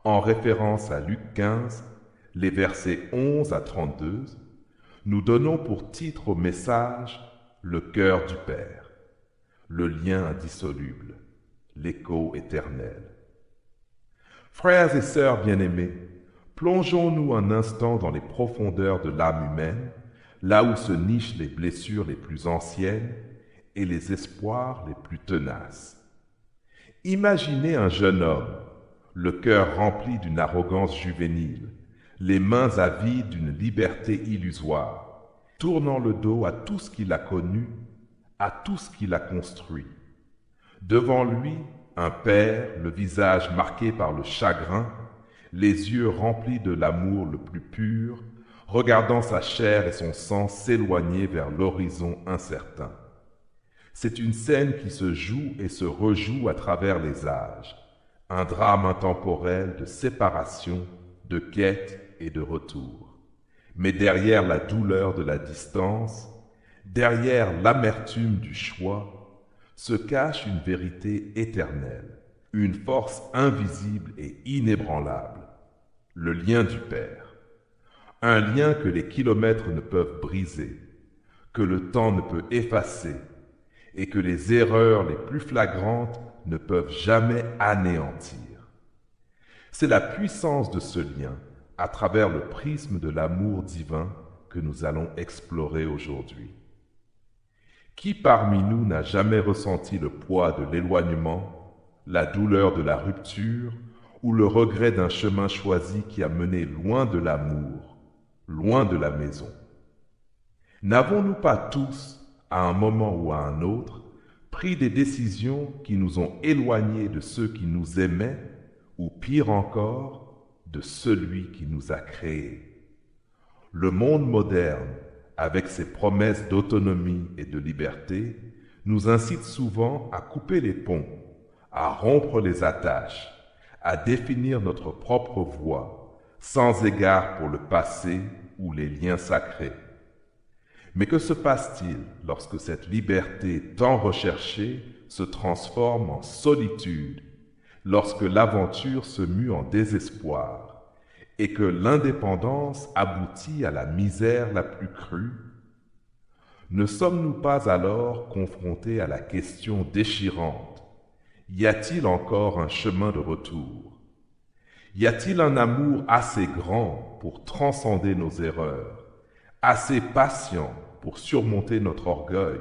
en référence à Luc 15, les versets 11 à 32, nous donnons pour titre au message le cœur du Père, le lien indissoluble, l'écho éternel. Frères et sœurs bien-aimés, plongeons-nous un instant dans les profondeurs de l'âme humaine, là où se nichent les blessures les plus anciennes et les espoirs les plus tenaces. Imaginez un jeune homme, le cœur rempli d'une arrogance juvénile, les mains avides d'une liberté illusoire, tournant le dos à tout ce qu'il a connu, à tout ce qu'il a construit. Devant lui, un père, le visage marqué par le chagrin, les yeux remplis de l'amour le plus pur, regardant sa chair et son sang s'éloigner vers l'horizon incertain. C'est une scène qui se joue et se rejoue à travers les âges, un drame intemporel de séparation, de quête et de retour. Mais derrière la douleur de la distance, derrière l'amertume du choix, se cache une vérité éternelle, une force invisible et inébranlable, le lien du Père. Un lien que les kilomètres ne peuvent briser, que le temps ne peut effacer, et que les erreurs les plus flagrantes ne peuvent jamais anéantir. C'est la puissance de ce lien, à travers le prisme de l'amour divin, que nous allons explorer aujourd'hui. Qui parmi nous n'a jamais ressenti le poids de l'éloignement, la douleur de la rupture ou le regret d'un chemin choisi qui a mené loin de l'amour, loin de la maison? N'avons-nous pas tous, à un moment ou à un autre, pris des décisions qui nous ont éloignés de ceux qui nous aimaient, ou pire encore, de celui qui nous a créés? Le monde moderne, avec ses promesses d'autonomie et de liberté, nous incite souvent à couper les ponts, à rompre les attaches, à définir notre propre voie, sans égard pour le passé ou les liens sacrés. Mais que se passe-t-il lorsque cette liberté tant recherchée se transforme en solitude, lorsque l'aventure se mue en désespoir et que l'indépendance aboutit à la misère la plus crue? Ne sommes-nous pas alors confrontés à la question déchirante: y a-t-il encore un chemin de retour? Y a-t-il un amour assez grand pour transcender nos erreurs, assez patient pour surmonter notre orgueil,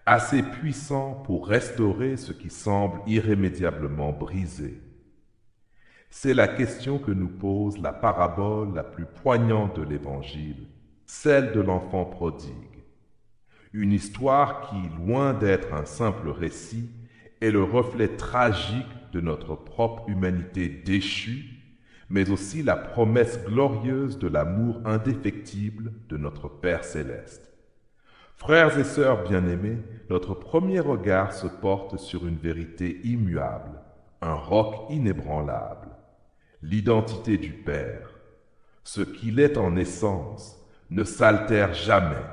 assez puissant pour restaurer ce qui semble irrémédiablement brisé? C'est la question que nous pose la parabole la plus poignante de l'Évangile, celle de l'enfant prodigue. Une histoire qui, loin d'être un simple récit, est le reflet tragique de notre propre humanité déchue, mais aussi la promesse glorieuse de l'amour indéfectible de notre Père céleste. Frères et sœurs bien-aimés, notre premier regard se porte sur une vérité immuable, un roc inébranlable, l'identité du Père. Ce qu'il est en essence ne s'altère jamais,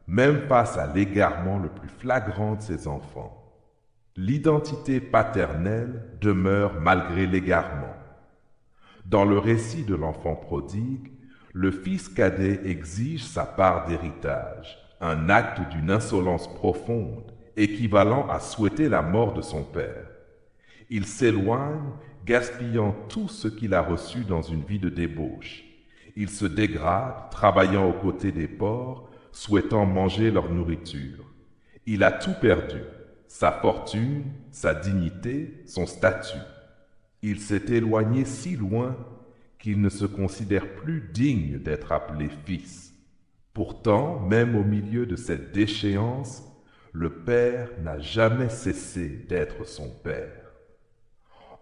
même face à l'égarement le plus flagrant de ses enfants. L'identité paternelle demeure malgré l'égarement. Dans le récit de l'enfant prodigue, le fils cadet exige sa part d'héritage, un acte d'une insolence profonde, équivalent à souhaiter la mort de son père. Il s'éloigne, gaspillant tout ce qu'il a reçu dans une vie de débauche. Il se dégrade, travaillant aux côtés des porcs, souhaitant manger leur nourriture. Il a tout perdu, sa fortune, sa dignité, son statut. Il s'est éloigné si loin qu'il ne se considère plus digne d'être appelé fils. Pourtant, même au milieu de cette déchéance, le Père n'a jamais cessé d'être son Père.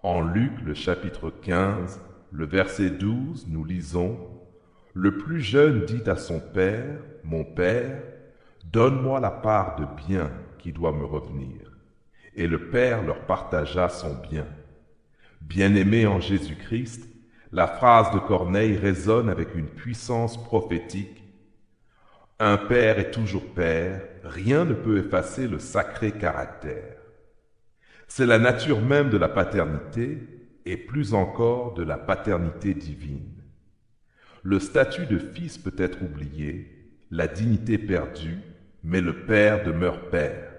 En Luc, le chapitre 15, le verset 12, nous lisons: « Le plus jeune dit à son père, « Mon père, donne-moi la part de bien qui doit me revenir. » Et le père leur partagea son bien. Bien-aimé en Jésus-Christ, la phrase de Corneille résonne avec une puissance prophétique. Un père est toujours père, rien ne peut effacer le sacré caractère. C'est la nature même de la paternité, et plus encore de la paternité divine. Le statut de fils peut être oublié, la dignité perdue, mais le Père demeure Père.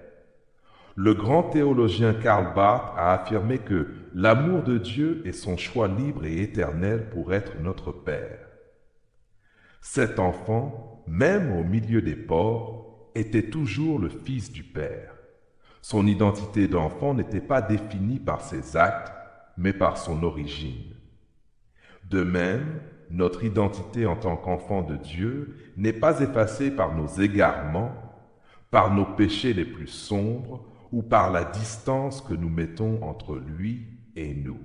Le grand théologien Karl Barth a affirmé que l'amour de Dieu est son choix libre et éternel pour être notre Père. Cet enfant, même au milieu des porcs, était toujours le fils du Père. Son identité d'enfant n'était pas définie par ses actes, mais par son origine. De même, notre identité en tant qu'enfant de Dieu n'est pas effacée par nos égarements, par nos péchés les plus sombres ou par la distance que nous mettons entre lui et nous.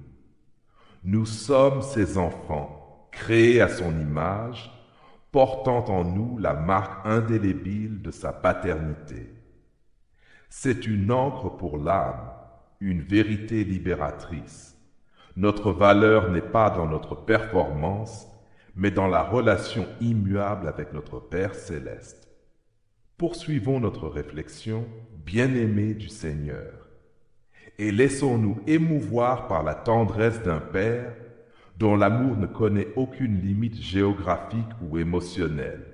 Nous sommes ses enfants, créés à son image, portant en nous la marque indélébile de sa paternité. C'est une encre pour l'âme, une vérité libératrice. Notre valeur n'est pas dans notre performance, mais dans la relation immuable avec notre Père céleste. Poursuivons notre réflexion, bien-aimés du Seigneur, et laissons-nous émouvoir par la tendresse d'un Père dont l'amour ne connaît aucune limite géographique ou émotionnelle.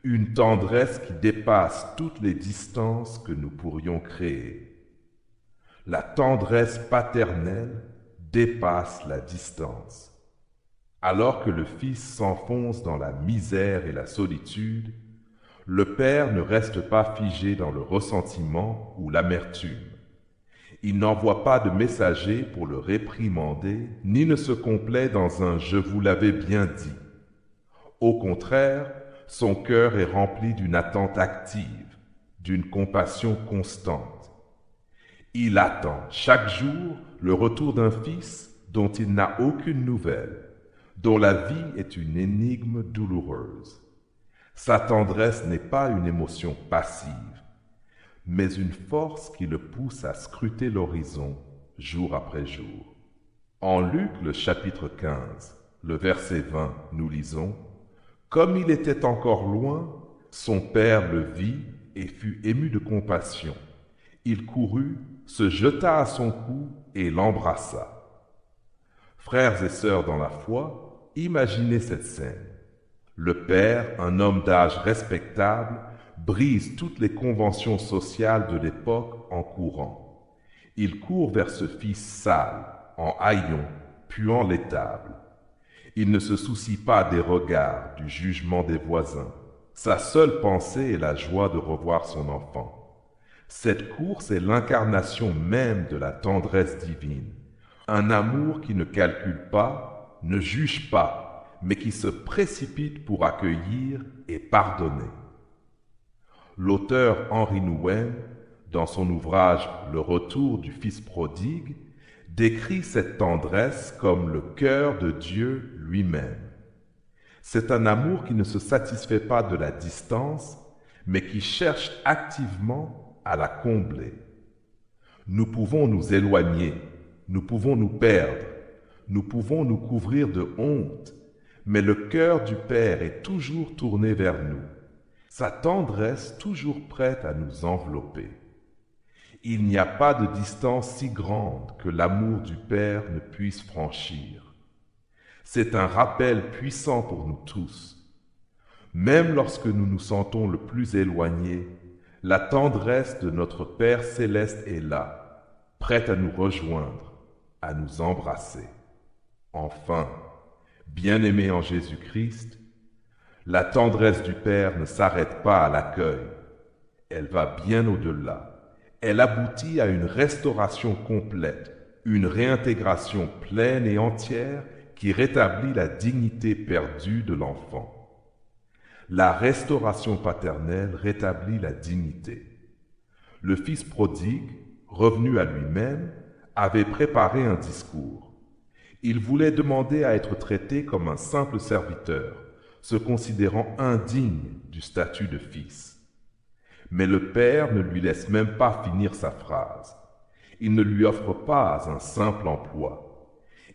Une tendresse qui dépasse toutes les distances que nous pourrions créer. La tendresse paternelle dépasse la distance. Alors que le Fils s'enfonce dans la misère et la solitude, le Père ne reste pas figé dans le ressentiment ou l'amertume. Il n'envoie pas de messager pour le réprimander, ni ne se complaît dans un « je vous l'avais bien dit ». Au contraire, son cœur est rempli d'une attente active, d'une compassion constante. Il attend chaque jour le retour d'un fils dont il n'a aucune nouvelle, dont la vie est une énigme douloureuse. Sa tendresse n'est pas une émotion passive, mais une force qui le pousse à scruter l'horizon jour après jour. En Luc, le chapitre 15, le verset 20, nous lisons « Comme il était encore loin, son père le vit et fut ému de compassion. Il courut, se jeta à son cou et l'embrassa. » Frères et sœurs dans la foi, imaginez cette scène. Le père, un homme d'âge respectable, brise toutes les conventions sociales de l'époque en courant. Il court vers ce fils sale, en haillons, puant l'étable. Il ne se soucie pas des regards, du jugement des voisins. Sa seule pensée est la joie de revoir son enfant. Cette course est l'incarnation même de la tendresse divine, un amour qui ne calcule pas, ne juge pas, mais qui se précipite pour accueillir et pardonner. L'auteur Henri Nouwen, dans son ouvrage Le retour du Fils prodigue, décrit cette tendresse comme le cœur de Dieu lui-même. C'est un amour qui ne se satisfait pas de la distance, mais qui cherche activement à la combler. Nous pouvons nous éloigner, nous pouvons nous perdre, nous pouvons nous couvrir de honte, mais le cœur du Père est toujours tourné vers nous, sa tendresse toujours prête à nous envelopper. Il n'y a pas de distance si grande que l'amour du Père ne puisse franchir. C'est un rappel puissant pour nous tous. Même lorsque nous nous sentons le plus éloignés, la tendresse de notre Père céleste est là, prête à nous rejoindre, à nous embrasser. Enfin, bien-aimés en Jésus-Christ, la tendresse du Père ne s'arrête pas à l'accueil. Elle va bien au-delà. Elle aboutit à une restauration complète, une réintégration pleine et entière qui rétablit la dignité perdue de l'enfant. La restauration paternelle rétablit la dignité. Le fils prodigue, revenu à lui-même, avait préparé un discours. Il voulait demander à être traité comme un simple serviteur, se considérant indigne du statut de fils. Mais le Père ne lui laisse même pas finir sa phrase. Il ne lui offre pas un simple emploi.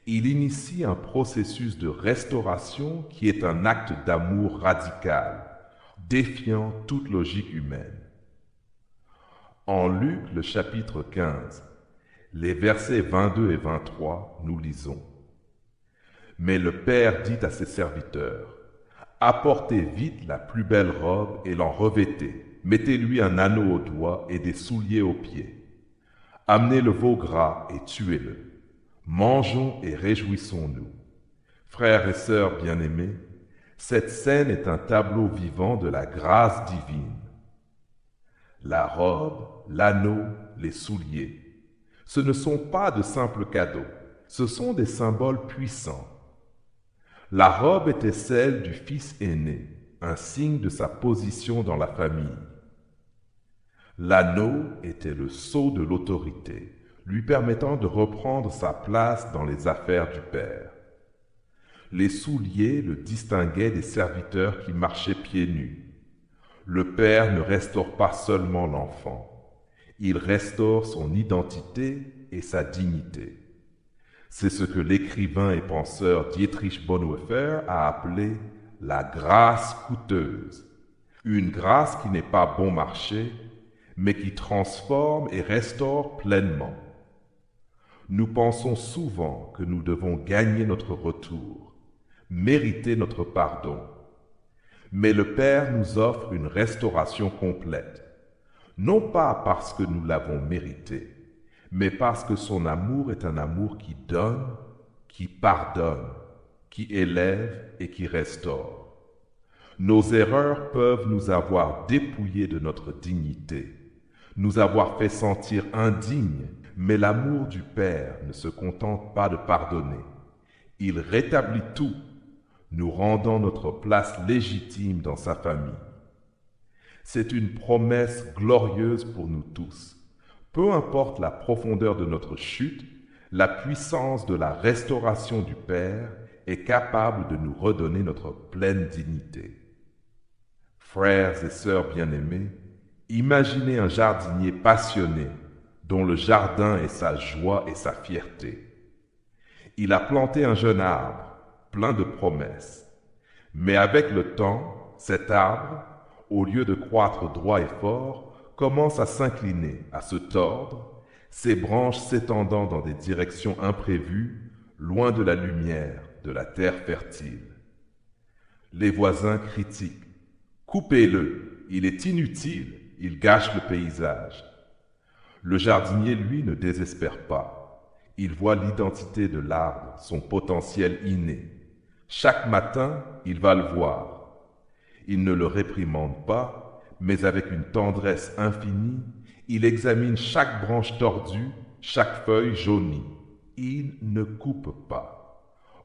Il initie un processus de restauration qui est un acte d'amour radical, défiant toute logique humaine. En Luc, le chapitre 15, Les versets 22 et 23, nous lisons. Mais le Père dit à ses serviteurs, apportez vite la plus belle robe et l'en revêtez. Mettez-lui un anneau au doigt et des souliers aux pieds. Amenez le veau gras et tuez-le. Mangeons et réjouissons-nous. Frères et sœurs bien-aimés, cette scène est un tableau vivant de la grâce divine. La robe, l'anneau, les souliers, ce ne sont pas de simples cadeaux, ce sont des symboles puissants. La robe était celle du fils aîné, un signe de sa position dans la famille. L'anneau était le sceau de l'autorité, lui permettant de reprendre sa place dans les affaires du Père. Les souliers le distinguaient des serviteurs qui marchaient pieds nus. Le Père ne restaure pas seulement l'enfant, il restaure son identité et sa dignité. C'est ce que l'écrivain et penseur Dietrich Bonhoeffer a appelé la grâce coûteuse. Une grâce qui n'est pas bon marché, mais qui transforme et restaure pleinement. Nous pensons souvent que nous devons gagner notre retour, mériter notre pardon. Mais le Père nous offre une restauration complète, non pas parce que nous l'avons mérité, mais parce que son amour est un amour qui donne, qui pardonne, qui élève et qui restaure. Nos erreurs peuvent nous avoir dépouillés de notre dignité, nous avoir fait sentir indignes, mais l'amour du Père ne se contente pas de pardonner. Il rétablit tout, nous rendant notre place légitime dans sa famille. C'est une promesse glorieuse pour nous tous. Peu importe la profondeur de notre chute, la puissance de la restauration du Père est capable de nous redonner notre pleine dignité. Frères et sœurs bien-aimés, imaginez un jardinier passionné dont le jardin est sa joie et sa fierté. Il a planté un jeune arbre, plein de promesses. Mais avec le temps, cet arbre, au lieu de croître droit et fort, commence à s'incliner, à se tordre, ses branches s'étendant dans des directions imprévues, loin de la lumière, de la terre fertile. Les voisins critiquent. Coupez-le, il est inutile, il gâche le paysage. Le jardinier, lui, ne désespère pas. Il voit l'identité de l'arbre, son potentiel inné. Chaque matin, il va le voir. Il ne le réprimande pas, mais avec une tendresse infinie, il examine chaque branche tordue, chaque feuille jaunie. Il ne coupe pas.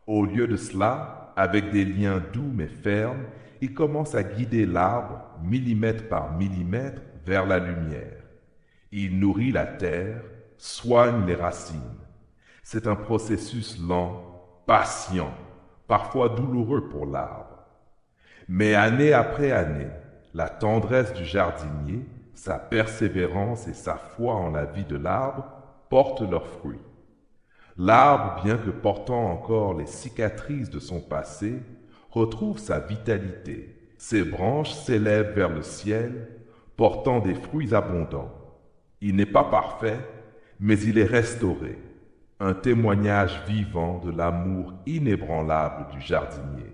Au lieu de cela, avec des liens doux mais fermes, il commence à guider l'arbre, millimètre par millimètre, vers la lumière. Il nourrit la terre, soigne les racines. C'est un processus lent, patient, parfois douloureux pour l'arbre. Mais année après année, la tendresse du jardinier, sa persévérance et sa foi en la vie de l'arbre portent leurs fruits. L'arbre, bien que portant encore les cicatrices de son passé, retrouve sa vitalité. Ses branches s'élèvent vers le ciel, portant des fruits abondants. Il n'est pas parfait, mais il est restauré, un témoignage vivant de l'amour inébranlable du jardinier.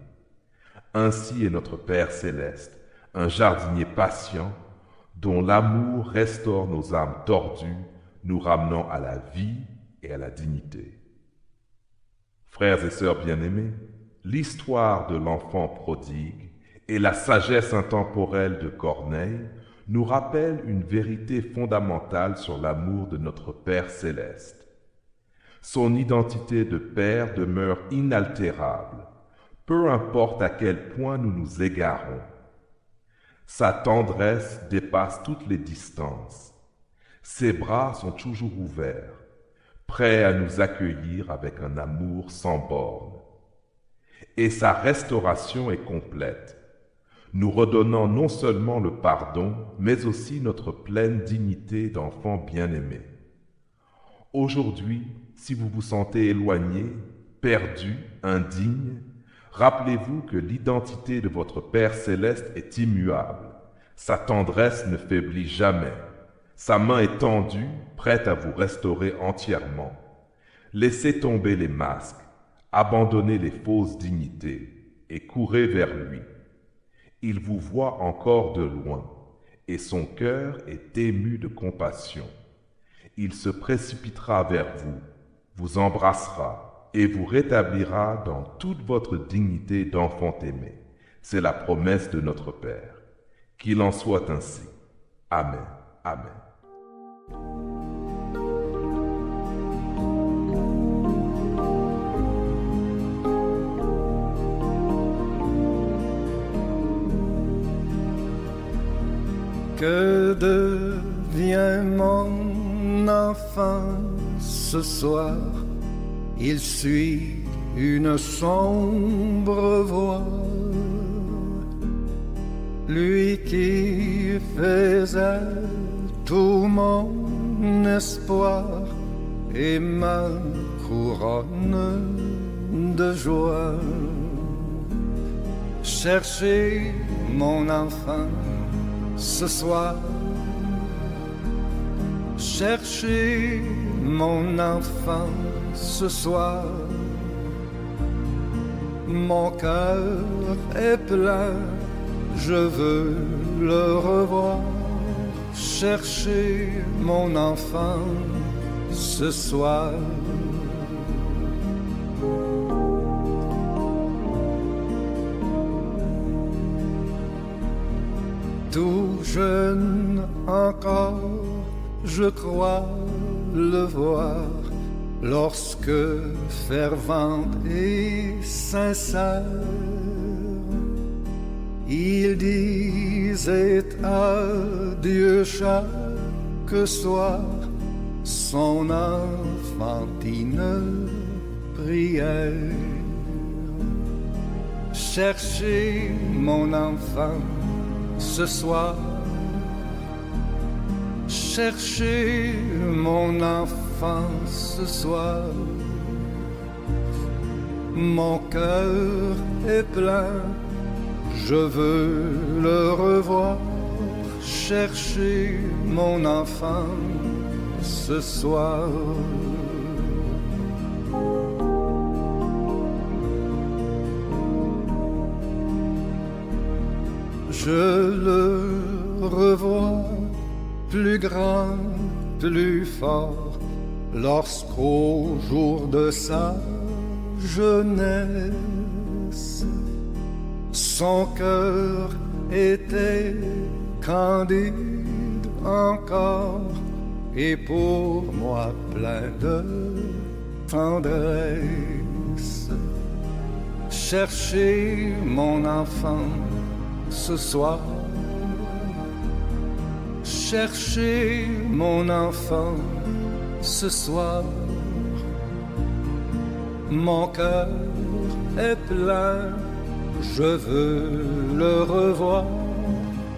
Ainsi est notre Père céleste, un jardinier patient, dont l'amour restaure nos âmes tordues, nous ramenant à la vie et à la dignité. Frères et sœurs bien-aimés, l'histoire de l'enfant prodigue et la sagesse intemporelle de Corneille nous rappellent une vérité fondamentale sur l'amour de notre Père céleste. Son identité de Père demeure inaltérable, peu importe à quel point nous nous égarons. Sa tendresse dépasse toutes les distances. Ses bras sont toujours ouverts, prêts à nous accueillir avec un amour sans bornes. Et sa restauration est complète, nous redonnant non seulement le pardon, mais aussi notre pleine dignité d'enfant bien-aimé. Aujourd'hui, si vous vous sentez éloigné, perdu, indigne, rappelez-vous que l'identité de votre Père céleste est immuable. Sa tendresse ne faiblit jamais. Sa main est tendue, prête à vous restaurer entièrement. Laissez tomber les masques, abandonnez les fausses dignités et courez vers lui. Il vous voit encore de loin et son cœur est ému de compassion. Il se précipitera vers vous, vous embrassera et vous rétablira dans toute votre dignité d'enfant aimé. C'est la promesse de notre Père. Qu'il en soit ainsi. Amen. Amen. Que devient mon enfant ce soir? Il suit une sombre voie. Lui qui faisait tout mon espoir et ma couronne de joie. Cherchez mon enfant ce soir. Cherchez mon enfant ce soir. Mon cœur est plein, je veux le revoir. Cherchez mon enfant ce soir. Tout jeune encore, je crois le voir, lorsque fervente et sincère, il disait à Dieu chaque soir son enfantine prière. Cherchez mon enfant ce soir. Cherchez mon enfant ce soir. Mon cœur est plein, je veux le revoir. Cherchez mon enfant ce soir. Je le revois plus grand, plus fort, lorsqu'au jour de sa jeunesse, son cœur était candide encore et pour moi plein de tendresse. Cherchez mon enfant ce soir. Cherchez mon enfant ce soir. Mon cœur est plein, je veux le revoir.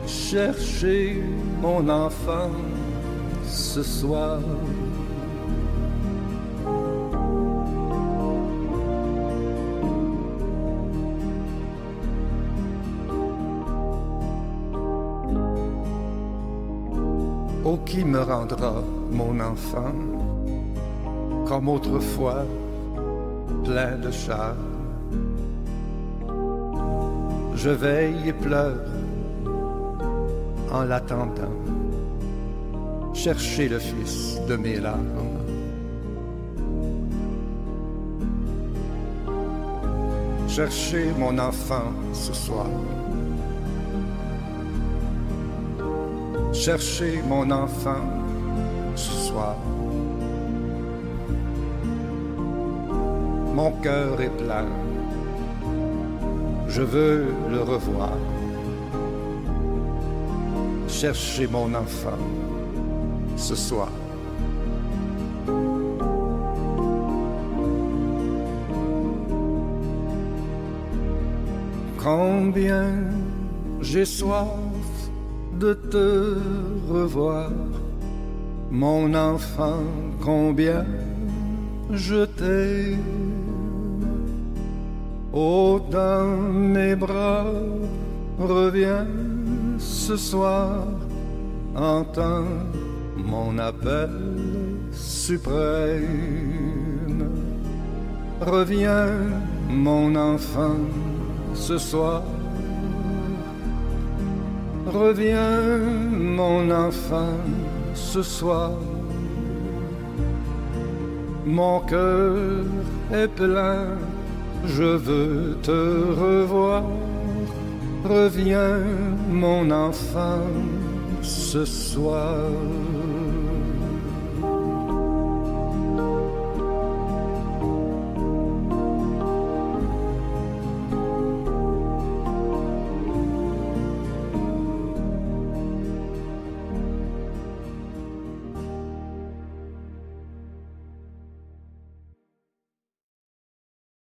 Cherchez mon enfant ce soir. Oh, qui me rendra mon enfant comme autrefois, plein de charme? Je veille et pleure en l'attendant. Cherchez le fils de mes larmes. Cherchez mon enfant ce soir. Cherchez mon enfant ce soir. Mon cœur est plein, je veux le revoir. Cherchez mon enfant ce soir. Combien j'ai soif de te revoir, mon enfant, combien je t'aime. Oh, dans mes bras, reviens ce soir, entends mon appel suprême. Reviens, mon enfant, ce soir. Reviens, mon enfant, ce soir. Mon cœur est plein, je veux te revoir. Reviens, mon enfant, ce soir.